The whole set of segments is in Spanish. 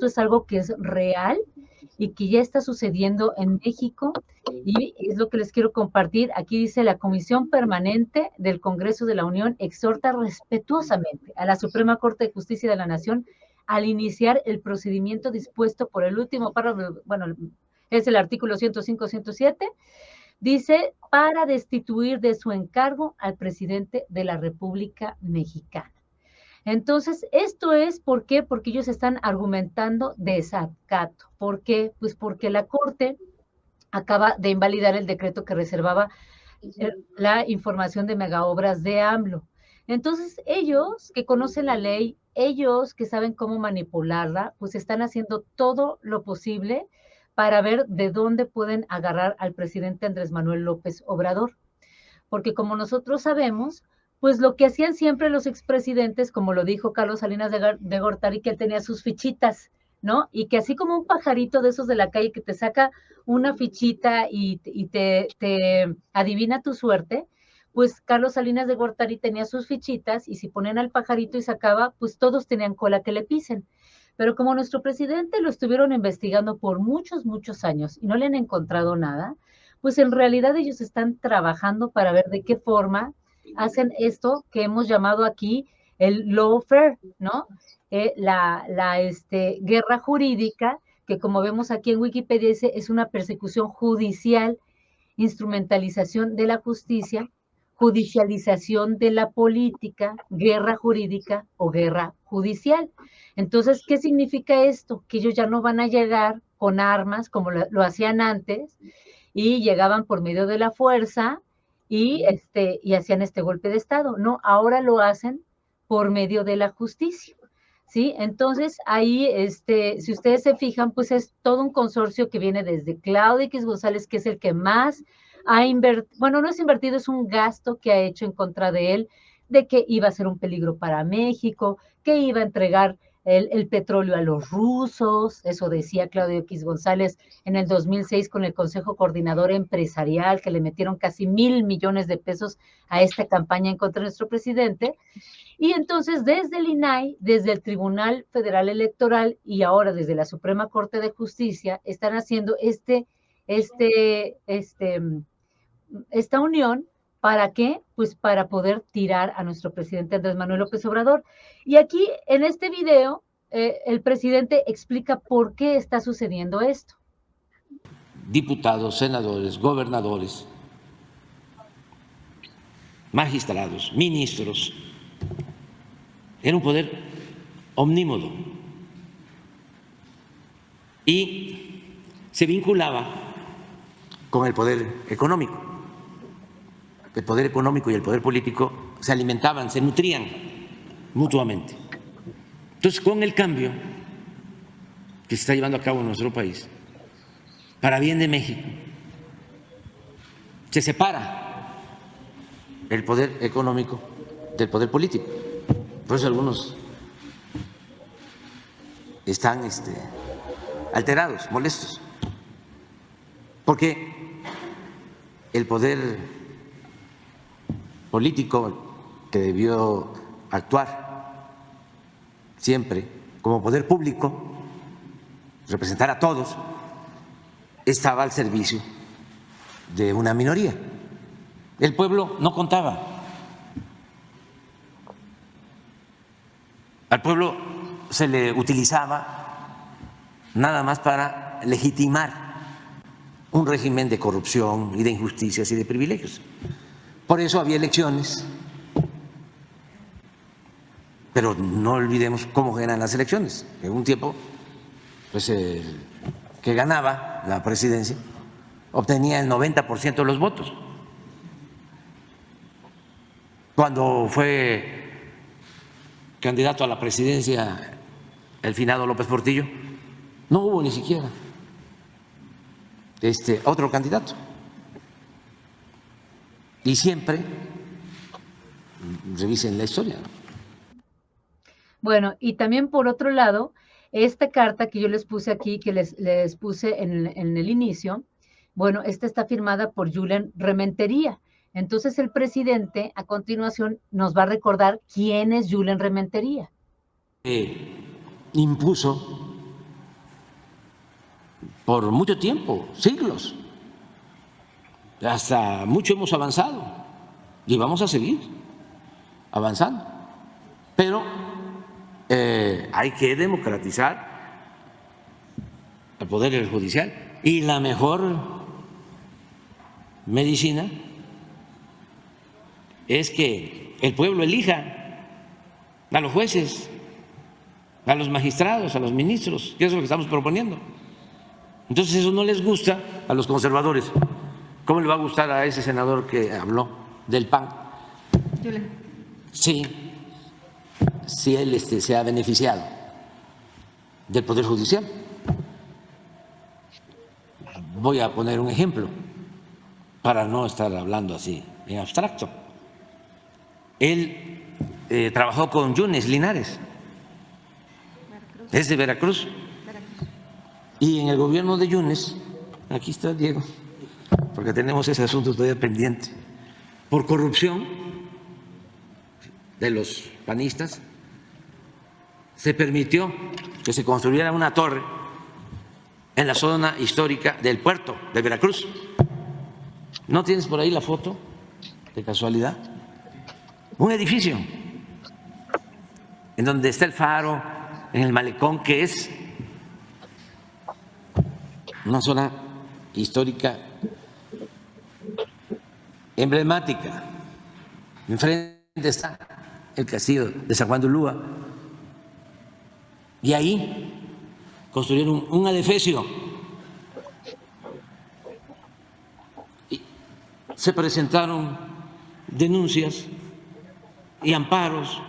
esto es algo que es real y que ya está sucediendo en México, y es lo que les quiero compartir. Aquí dice: la Comisión Permanente del Congreso de la Unión exhorta respetuosamente a la Suprema Corte de Justicia de la Nación al iniciar el procedimiento dispuesto por el último párrafo, bueno, es el artículo 105-107, dice, para destituir de su encargo al presidente de la República Mexicana. Entonces, esto es, ¿por qué? Porque ellos están argumentando desacato. ¿Por qué? Pues porque la Corte acaba de invalidar el decreto que reservaba la información de megaobras de AMLO. Entonces, ellos que conocen la ley, ellos que saben cómo manipularla, pues están haciendo todo lo posible para ver de dónde pueden agarrar al presidente Andrés Manuel López Obrador. Porque como nosotros sabemos, pues lo que hacían siempre los expresidentes, como lo dijo Carlos Salinas de Gortari, que él tenía sus fichitas, ¿no? Y que así como un pajarito de esos de la calle que te saca una fichita y te adivina tu suerte, pues Carlos Salinas de Gortari tenía sus fichitas, y si ponían al pajarito y sacaba, pues todos tenían cola que le pisen. Pero como nuestro presidente lo estuvieron investigando por muchos, muchos años y no le han encontrado nada, pues en realidad ellos están trabajando para ver de qué forma hacen esto que hemos llamado aquí el lawfare, ¿no? Guerra jurídica, que como vemos aquí en Wikipedia dice, es una persecución judicial, instrumentalización de la justicia, judicialización de la política, guerra jurídica o guerra judicial. Entonces, ¿qué significa esto? Que ellos ya no van a llegar con armas como lo hacían antes, y llegaban por medio de la fuerza y hacían este golpe de Estado. No, ahora lo hacen por medio de la justicia, ¿sí? Entonces, ahí, si ustedes se fijan, pues es todo un consorcio que viene desde Claudio X González, que es el que más ha invertido, bueno, no es invertido, es un gasto que ha hecho en contra de él, de que iba a ser un peligro para México, que iba a entregar el petróleo a los rusos. Eso decía Claudio X González en el 2006 con el Consejo Coordinador Empresarial, que le metieron casi 1,000 millones de pesos a esta campaña en contra de nuestro presidente. Y entonces, desde el INAI, desde el Tribunal Federal Electoral y ahora desde la Suprema Corte de Justicia, están haciendo esta unión. ¿Para qué? Pues para poder tirar a nuestro presidente Andrés Manuel López Obrador. Y aquí, en este video, el presidente explica por qué está sucediendo esto. Diputados, senadores, gobernadores, magistrados, ministros, era un poder omnímodo y se vinculaba con el poder económico. El poder económico y el poder político se alimentaban, se nutrían mutuamente. Entonces, con el cambio que se está llevando a cabo en nuestro país, para bien de México, se separa el poder económico del poder político. Por eso algunos están alterados, molestos, porque el poder político, que debió actuar siempre como poder público, representar a todos, estaba al servicio de una minoría. El pueblo no contaba. Al pueblo se le utilizaba nada más para legitimar un régimen de corrupción y de injusticias y de privilegios. Por eso había elecciones, pero no olvidemos cómo eran las elecciones. En un tiempo, pues el que ganaba la presidencia obtenía el 90% de los votos. Cuando fue candidato a la presidencia el finado López Portillo, no hubo ni siquiera otro candidato. Y siempre, revisen la historia. Bueno, y también por otro lado, esta carta que yo les puse aquí, que les puse en el inicio, bueno, esta está firmada por Julen Rementería. Entonces el presidente a continuación nos va a recordar quién es Julen Rementería. Impuso por mucho tiempo, siglos. Hasta mucho hemos avanzado y vamos a seguir avanzando. Pero hay que democratizar el poder judicial, y la mejor medicina es que el pueblo elija a los jueces, a los magistrados, a los ministros, que es lo que estamos proponiendo. Entonces eso no les gusta a los conservadores. ¿Cómo le va a gustar a ese senador que habló del PAN? Sí, si él se ha beneficiado del Poder Judicial. Voy a poner un ejemplo para no estar hablando así en abstracto. Él trabajó con Yunes Linares, es de Veracruz. Y en el gobierno de Yunes, aquí está Diego, porque tenemos ese asunto todavía pendiente, por corrupción de los panistas, se permitió que se construyera una torre en la zona histórica del puerto de Veracruz. ¿No tienes por ahí la foto, de casualidad? Un edificio en donde está el faro, en el malecón, que es una zona histórica emblemática. Enfrente está el castillo de San Juan de Ulúa, y ahí construyeron un adefesio. Y se presentaron denuncias y amparos,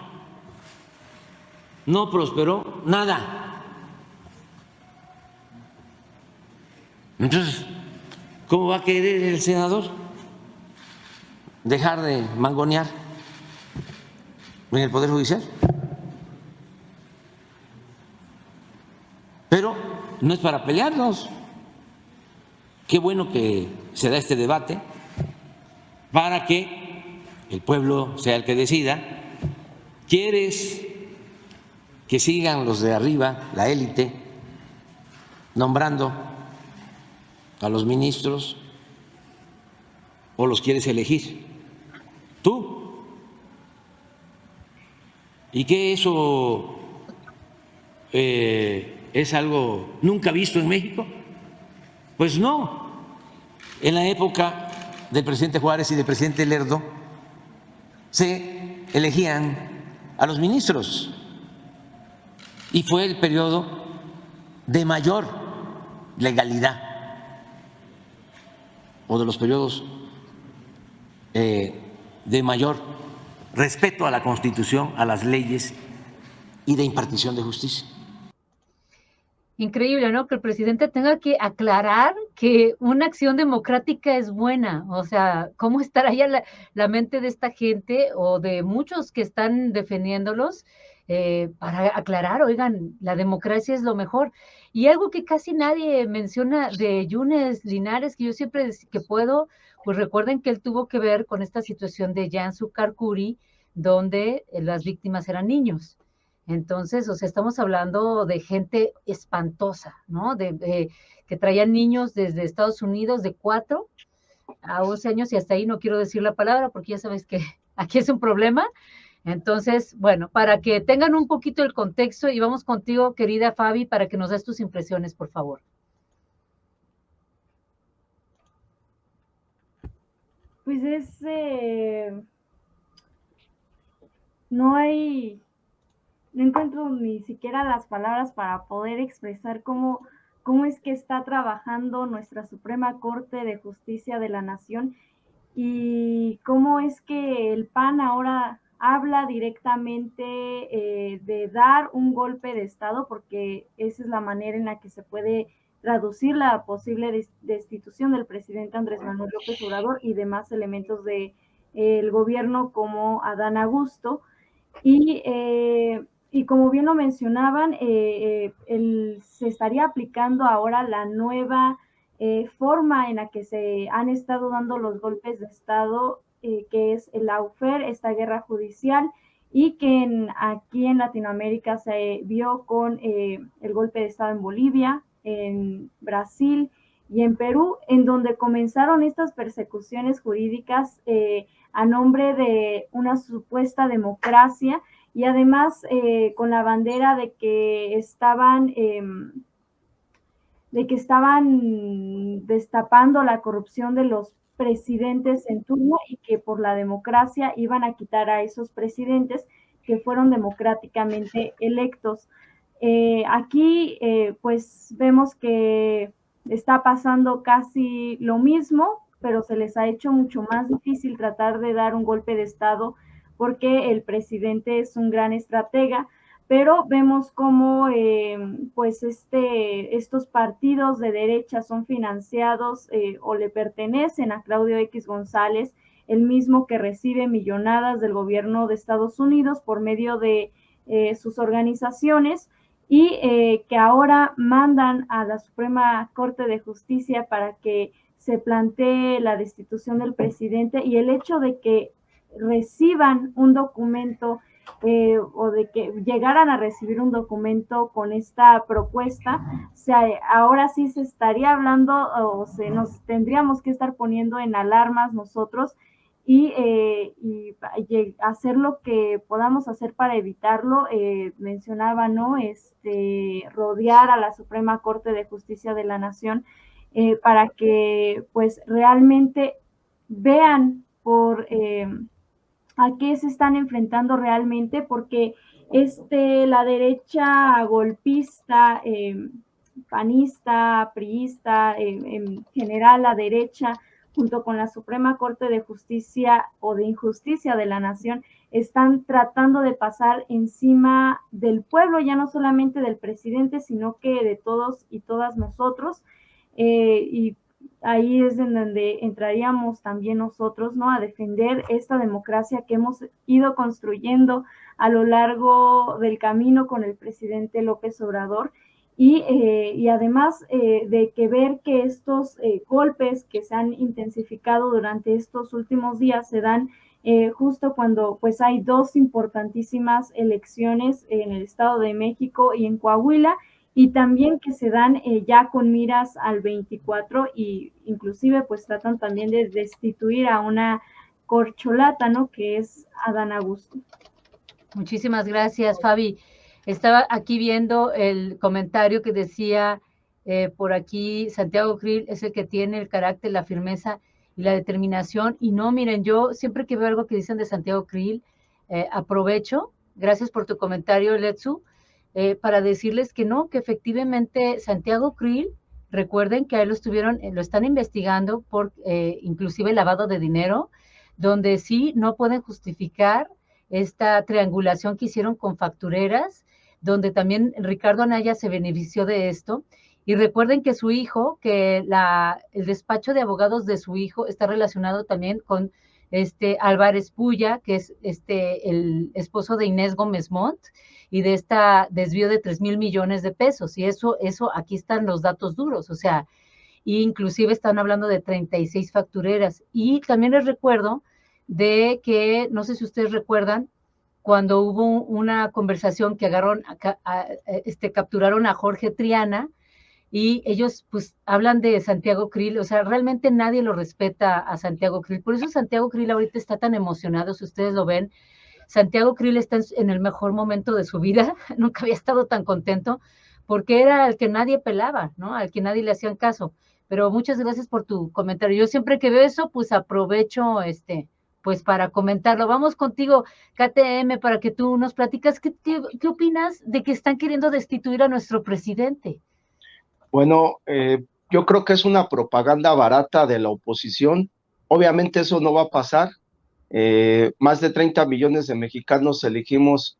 no prosperó nada. Entonces, ¿cómo va a querer el senador dejar de mangonear en el Poder Judicial? Pero no es para pelearnos. Qué bueno que se da este debate para que el pueblo sea el que decida. ¿Quieres que sigan los de arriba, la élite, nombrando a los ministros, o los quieres elegir tú? ¿Y qué eso es algo nunca visto en México? Pues no. En la época del presidente Juárez y del presidente Lerdo se elegían a los ministros y fue el periodo de mayor legalidad, o de los periodos de mayor respeto a la Constitución, a las leyes y de impartición de justicia. Increíble, ¿no? Que el presidente tenga que aclarar que una acción democrática es buena. O sea, ¿cómo estará ya la mente de esta gente o de muchos que están defendiéndolos para aclarar, oigan, la democracia es lo mejor? Y algo que casi nadie menciona de Yunes Linares, que yo siempre que puedo, pues recuerden que él tuvo que ver con esta situación de Jansu Karkuri, donde las víctimas eran niños. Entonces, o sea, estamos hablando de gente espantosa, ¿no? Que traían niños desde Estados Unidos de 4 a 11 años, y hasta ahí no quiero decir la palabra porque ya sabes que aquí es un problema. Entonces, bueno, para que tengan un poquito el contexto, y vamos contigo, querida Fabi, para que nos des tus impresiones, por favor. Pues no encuentro ni siquiera las palabras para poder expresar cómo es que está trabajando nuestra Suprema Corte de Justicia de la Nación, y cómo es que el PAN ahora habla directamente de dar un golpe de Estado, porque esa es la manera en la que se puede traducir la posible destitución del presidente Andrés Manuel López Obrador y demás elementos del gobierno como Adán Augusto. Y como bien lo mencionaban, se estaría aplicando ahora la nueva forma en la que se han estado dando los golpes de Estado, que es el lawfare, esta guerra judicial, y que aquí en Latinoamérica se vio con el golpe de Estado en Bolivia, en Brasil y en Perú, en donde comenzaron estas persecuciones jurídicas a nombre de una supuesta democracia y además con la bandera de que estaban destapando la corrupción de los presidentes en turno y que por la democracia iban a quitar a esos presidentes que fueron democráticamente electos. Aquí pues vemos que está pasando casi lo mismo, pero se les ha hecho mucho más difícil tratar de dar un golpe de Estado porque el presidente es un gran estratega, pero vemos cómo pues estos partidos de derecha son financiados o le pertenecen a Claudio X González, el mismo que recibe millonadas del gobierno de Estados Unidos por medio de sus organizaciones y que ahora mandan a la Suprema Corte de Justicia para que se plantee la destitución del presidente, y el hecho de que reciban un documento o de que llegaran a recibir un documento con esta propuesta, ahora sí se estaría hablando o nos tendríamos que estar poniendo en alarmas nosotros y hacer lo que podamos hacer para evitarlo. Mencionaba, ¿no? Rodear a la Suprema Corte de Justicia de la Nación para que pues realmente vean por a qué se están enfrentando realmente, porque la derecha golpista, panista, priista, en general la derecha, junto con la Suprema Corte de Justicia o de Injusticia de la Nación, están tratando de pasar encima del pueblo, ya no solamente del presidente, sino que de todos y todas nosotros, y ahí es en donde entraríamos también nosotros, ¿no? A defender esta democracia que hemos ido construyendo a lo largo del camino con el presidente López Obrador, y además de que ver que estos golpes que se han intensificado durante estos últimos días se dan justo cuando pues hay dos importantísimas elecciones en el Estado de México y en Coahuila, y también que se dan ya con miras al 24, y inclusive pues tratan también de destituir a una corcholata, ¿no? Que es Adán Augusto. Muchísimas gracias, Fabi. Estaba aquí viendo el comentario que decía por aquí, Santiago Krill es el que tiene el carácter, la firmeza y la determinación. Y no, miren, yo siempre que veo algo que dicen de Santiago Krill, aprovecho, gracias por tu comentario, Letsu, para decirles que no, que efectivamente Santiago Krill, recuerden que a él lo están investigando por inclusive lavado de dinero, donde sí no pueden justificar esta triangulación que hicieron con factureras, donde también Ricardo Anaya se benefició de esto. Y recuerden que su hijo, que el despacho de abogados de su hijo está relacionado también con Álvarez Puya, que es el esposo de Inés Gómez Montt, y de esta desvío de 3,000 millones de pesos. Y eso, aquí están los datos duros, o sea, inclusive están hablando de 36 factureras. Y también les recuerdo de que, no sé si ustedes recuerdan, cuando hubo una conversación que capturaron a Jorge Triana, y ellos pues hablan de Santiago Krill, o sea, realmente nadie lo respeta a Santiago Krill, por eso Santiago Krill ahorita está tan emocionado, si ustedes lo ven. Santiago Krill está en el mejor momento de su vida, nunca había estado tan contento, porque era el que nadie pelaba, ¿no? Al que nadie le hacían caso. Pero muchas gracias por tu comentario. Yo siempre que veo eso, pues aprovecho pues para comentarlo. Vamos contigo, KTM, para que tú nos platicas qué opinas de que están queriendo destituir a nuestro presidente. Bueno, yo creo que es una propaganda barata de la oposición. Obviamente eso no va a pasar. Más de 30 millones de mexicanos elegimos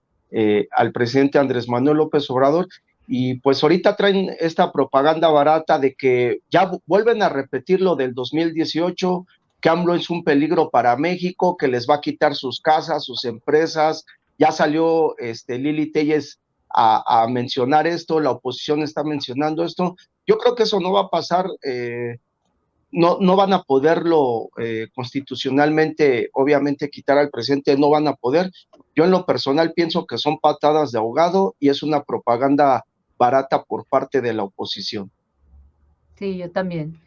al presidente Andrés Manuel López Obrador, y pues ahorita traen esta propaganda barata de que ya vuelven a repetir lo del 2018, que AMLO es un peligro para México, que les va a quitar sus casas, sus empresas. Ya salió Lili Telles a mencionar esto, la oposición está mencionando esto. Yo creo que eso no va a pasar. No van a poderlo constitucionalmente, obviamente, quitar al presidente, no van a poder. Yo en lo personal pienso que son patadas de ahogado y es una propaganda barata por parte de la oposición. Sí, yo también.